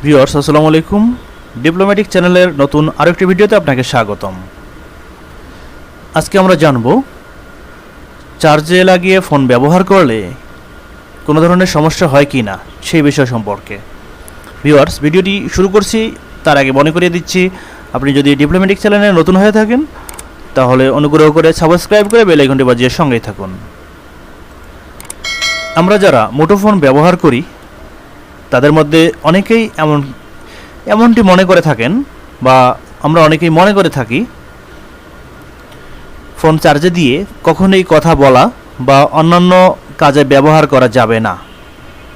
Viewers আসসালামু আলাইকুম। Diplomatic চ্যানেলের নতুন আরেকটি ভিডিওতে আপনাকে স্বাগতম। আজকে আমরা জানব চার্জে লাগিয়ে ফোন ব্যবহার করলে কোনো ধরনের সমস্যা হয় কি না সেই বিষয় সম্পর্কে। ভিউয়ার্স, ভিডিওটি শুরু করছি তার আগে মনে করিয়ে দিচ্ছি, আপনি যদি ডিপ্লোম্যাটিক চ্যানেলে নতুন হয়ে থাকেন তাহলে অনুগ্রহ করে সাবস্ক্রাইব করে বেল আইকনটি বাজিয়ে সঙ্গেই থাকুন। আমরা যারা মুঠোফোন ব্যবহার করি তাদের মধ্যে অনেকেই এমনটি মনে করে থাকেন বা আমরা অনেকেই মনে করে থাকি ফোন চার্জে দিয়ে কখনোই কথা বলা বা অন্যান্য কাজে ব্যবহার করা যাবে না,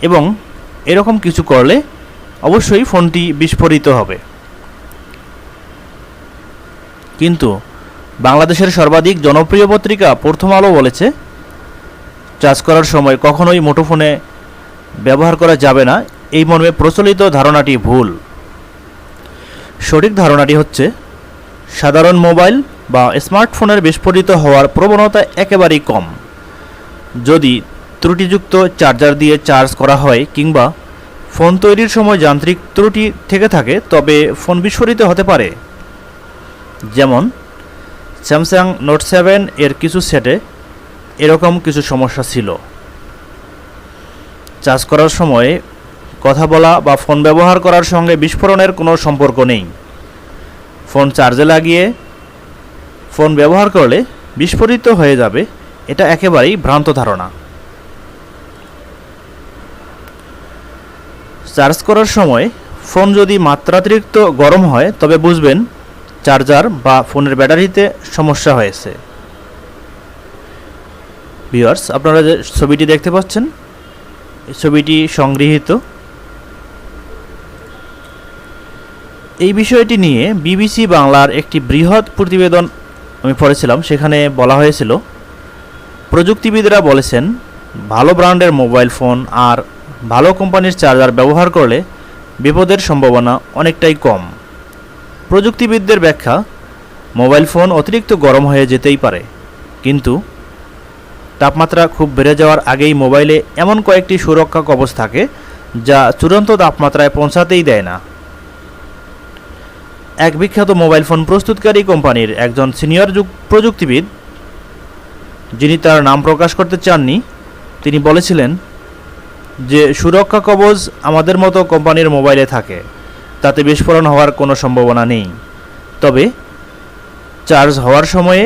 এবং এরকম কিছু করলে অবশ্যই ফোনটি বিস্ফোরিত হবে। কিন্তু বাংলাদেশের সর্বাধিক জনপ্রিয় পত্রিকা প্রথম আলো বলেছে চার্জ করার সময় কখনোই মুঠোফোনে ব্যবহার করা যাবে না। এই মর্মে প্রচলিত ধারণাটি ভুল। সঠিক ধারণাটি হচ্ছে সাধারণ মোবাইল বা স্মার্টফোনের বিস্ফোরিত হওয়ার প্রবণতা একেবারেই কম। যদি ত্রুটিযুক্ত চার্জার দিয়ে চার্জ করা হয় কিংবা ফোন তৈরির সময় যান্ত্রিক ত্রুটি থেকে থাকে তবে ফোন বিস্ফোরিত হতে পারে। যেমন স্যামসাং নোট 7 এর কিছু সেটে এরকম কিছু সমস্যা ছিল। চার্জ করার সময় কথা বলা বা ফোন ব্যবহার করার সঙ্গে বিস্ফোরণের কোনো সম্পর্ক নেই। ফোন চার্জে লাগিয়ে ফোন ব্যবহার করলে বিস্ফোরিত হয়ে যাবে, এটা একেবারেই ভ্রান্ত ধারণা। চার্জ করার সময় ফোন যদি মাত্রাতিরিক্ত গরম হয় তবে বুঝবেন চার্জার বা ফোনের ব্যাটারিতে সমস্যা হয়েছে। ভিউয়ার্স, আপনারা যে ছবিটি দেখতে পাচ্ছেন এই ছবিটি সংগৃহীত। এই বিষয়টি নিয়ে বিবিসি বাংলার একটি বৃহৎ প্রতিবেদন আমি পড়েছিলাম। সেখানে বলা হয়েছিল প্রযুক্তিবিদরা বলেছেন ভালো ব্র্যান্ডের মোবাইল ফোন আর ভালো কোম্পানির চার্জার ব্যবহার করলে বিপদের সম্ভাবনা অনেকটাই কম। প্রযুক্তিবিদদের ব্যাখ্যা, মোবাইল ফোন অতিরিক্ত গরম হয়ে যেতেই পারে, কিন্তু তাপমাত্রা খুব বেড়ে যাওয়ার আগেই মোবাইলে এমন কয়েকটি সুরক্ষা কবচ থাকে যা চূড়ান্ত তাপমাত্রায় পৌঁছাতেই দেয় না। এক বিখ্যাত মোবাইল ফোন প্রস্তুতকারী কোম্পানির একজন সিনিয়র প্রযুক্তিবিদ, যিনি তার নাম প্রকাশ করতে চাননি, তিনি বলেছিলেন যে সুরক্ষা কবচ আমাদের মতো কোম্পানির মোবাইলে থাকে, তাতে বিস্ফোরণ হওয়ার কোনো সম্ভাবনা নেই। তবে চার্জ হওয়ার সময়ে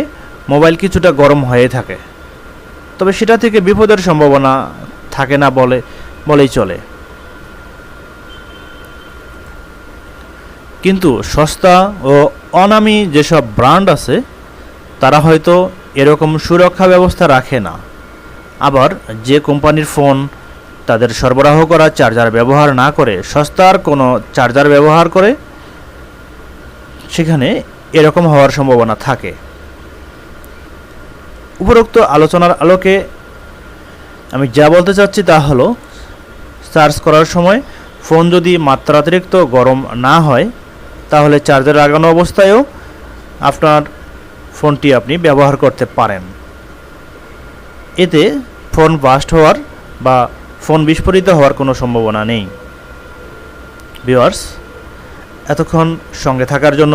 মোবাইল কিছুটা গরম হয়ে থাকে, তবে সেটা থেকে বিপদের সম্ভাবনা থাকে না বলেই চলে। কিন্তু সস্তা ও অনামী যেসব ব্র্যান্ড আছে তারা হয়তো এরকম সুরক্ষা ব্যবস্থা রাখে না। আবার যে কোম্পানির ফোন তাদের সরবরাহ করা চার্জার ব্যবহার না করে সস্তার কোনো চার্জার ব্যবহার করে সেখানে এরকম হওয়ার সম্ভাবনা থাকে। উপরোক্ত আলোচনার আলোকে আমি যা বলতে চাচ্ছি তা হলো, চার্জ করার সময় ফোন যদি মাত্রাতিরিক্ত গরম না হয় তাহলে চার্জার লাগানো অবস্থায়ও আপনার ফোনটি আপনি ব্যবহার করতে পারেন। এতে ফোন বাস্ট হওয়ার বা ফোন বিস্ফোরিত হওয়ার কোনো সম্ভাবনা নেই। ভিউয়ার্স, এতক্ষণ সঙ্গে থাকার জন্য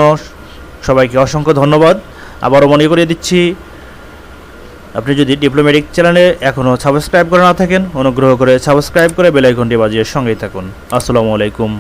সবাইকে অসংখ্য ধন্যবাদ। আবারও মনে করিয়ে দিচ্ছি, আপনি যদি ডিপ্লোম্যাটিক চ্যানেলে এখনও সাবস্ক্রাইব করে না থাকেন অনুগ্রহ করে সাবস্ক্রাইব করে বেল আইকনটি বাজিয়ে সঙ্গেই থাকুন। আসসালামু আলাইকুম।